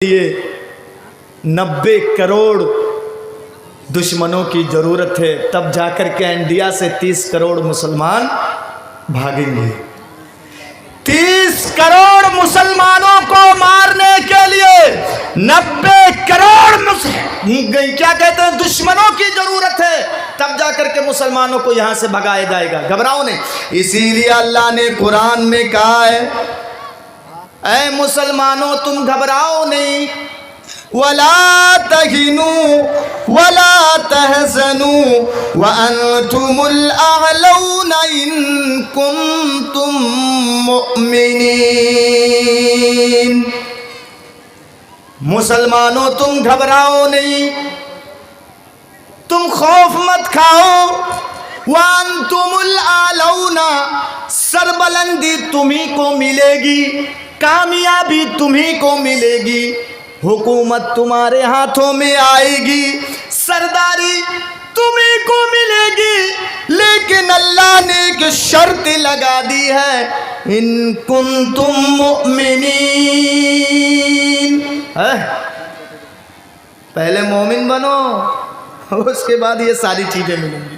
لیے 90 کروڑ دشمنوں کی ضرورت ہے، تب جا کر کے انڈیا سے 30 کروڑ مسلمان بھاگیں گے۔ 30 کروڑ مسلمانوں کو مارنے کے لیے 90 کروڑ کیا کہتے ہیں دشمنوں کی ضرورت ہے، تب جا کر کے مسلمانوں کو یہاں سے بھگایا جائے گا۔ گھبراؤ نہیں، اسی لیے اللہ نے قرآن میں کہا ہے اے مسلمانوں تم گھبراؤ نہیں، وَلَا تَهِنُوا وَلَا تَحْزَنُوا وَأَنْتُمُ الْأَعْلَوْنَ إِن كُنتُم مُؤْمِنِينَ۔ مسلمانوں تم گھبراؤ نہیں، تم خوف مت کھاؤ، وَأَنْتُمُ الْأَعْلَوْنَ سربلندی تمہیں کو ملے گی، کامیابی تمہیں کو ملے گی، حکومت تمہارے ہاتھوں میں آئے گی، سرداری تمہیں کو ملے گی، لیکن اللہ نے ایک شرط لگا دی ہے ان کنتم مؤمنین۔ پہلے مومن بنو، اس کے بعد یہ ساری چیزیں ملیں گی۔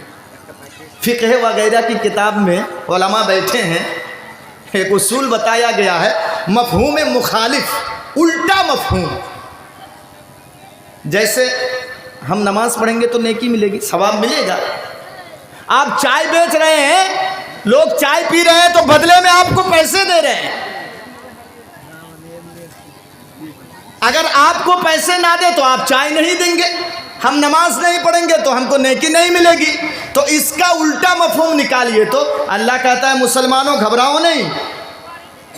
فقہ وغیرہ کی کتاب میں علماء بیٹھے ہیں، ایک اصول بتایا گیا ہے، مفہوم مخالف، الٹا مفہوم۔ جیسے ہم نماز پڑھیں گے تو نیکی ملے گی، ثواب ملے گا۔ آپ چائے بیچ رہے ہیں، لوگ چائے پی رہے ہیں تو بدلے میں آپ کو پیسے دے رہے ہیں۔ اگر آپ کو پیسے نہ دے تو آپ چائے نہیں دیں گے، ہم نماز نہیں پڑھیں گے تو ہم کو نیکی نہیں ملے گی۔ تو اس کا الٹا مفہوم نکالیے تو اللہ کہتا ہے مسلمانوں گھبراؤ نہیں،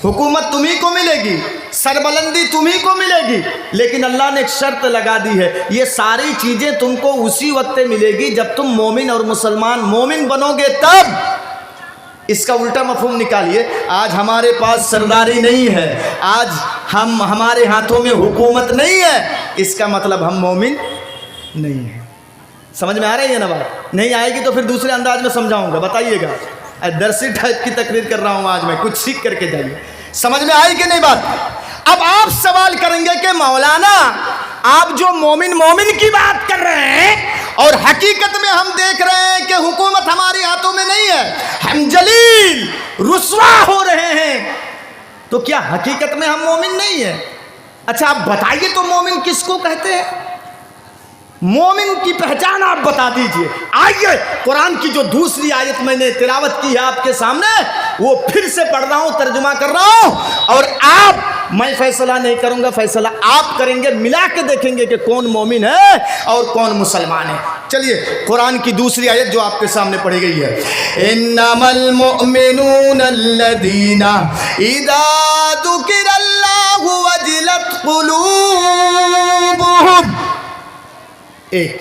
حکومت تمہیں کو ملے گی، سربلندی تمہیں کو ملے گی، لیکن اللہ نے ایک شرط لگا دی ہے، یہ ساری چیزیں تم کو اسی وقت ملے گی جب تم مومن اور مسلمان مومن بنو گے تب۔ اس کا الٹا مفہوم نکالیے، آج ہمارے پاس سرداری نہیں ہے، آج ہمارے ہاتھوں میں حکومت نہیں ہے، اس کا مطلب ہم مومن نہیں ہیں۔ سمجھ میں آ رہی ہے نا بات؟ نہیں آئے گی تو پھر دوسرے انداز میں سمجھاؤں گا، بتائیے گا۔ درسی ٹائپ کی تقریر کر رہا ہوں آج میں، کچھ سیکھ کر کے جائیے۔ سمجھ میں آئی کہ نہیں بات؟ اب آپ سوال کریں گے کہ مولانا آپ جو مومن کی بات کر رہے ہیں اور حقیقت میں ہم دیکھ رہے ہیں کہ حکومت ہمارے ہاتھوں میں نہیں ہے، ہم ذلیل رسوا ہو رہے ہیں، تو کیا حقیقت میں ہم مومن نہیں ہیں؟ اچھا آپ بتائیے تو مومن کس کو کہتے ہیں؟ مومن کی پہچان آپ بتا دیجئے۔ آئیے قرآن کی جو دوسری آیت میں نے تلاوت کی ہے آپ کے سامنے، وہ پھر سے پڑھ رہا ہوں، ترجمہ کر رہا ہوں، اور میں فیصلہ نہیں کروں گا، فیصلہ آپ کریں گے، ملا کے دیکھیں گے کہ کون مومن ہے اور کون مسلمان ہے۔ چلیے قرآن کی دوسری آیت جو آپ کے سامنے پڑھی گئی ہے، انما المؤمنون الذین اذا ذکر اللہ وجلت قلوبهم، ایک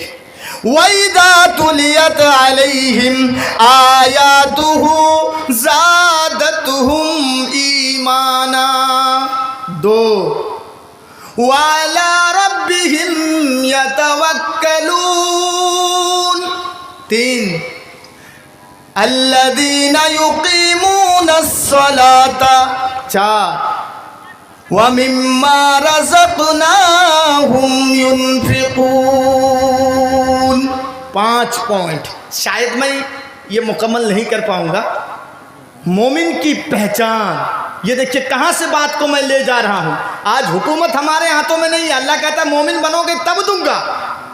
وَإِذَا تُلِيَتْ عَلَيْهِمْ آيَاتُهُ زَادَتْهُمْ إِيمَانًا، دو وَعَلَى رَبِّهِمْ يَتَوَكَّلُونَ، تین الَّذِينَ يُقِيمُونَ الصَّلَاةَ، چار وَمِمَّا رَزَقْنَاهُمْ يُنْفِقُونَ۔ 5 پوائنٹ، شاید میں یہ مکمل نہیں کر پاؤں گا۔ مومن کی پہچان، یہ دیکھیں کہاں سے بات کو میں لے جا رہا ہوں۔ آج حکومت ہمارے ہاتھوں میں نہیں ہے، اللہ کہتا ہے مومن بنو گے تب دوں گا،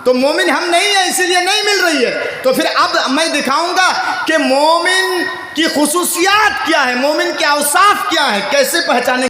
تو مومن ہم نہیں ہیں اسی لیے نہیں مل رہی ہے۔ تو پھر اب میں دکھاؤں گا کہ مومن کی خصوصیات کیا ہے، مومن کے اوصاف کیا ہے، کیسے پہچانے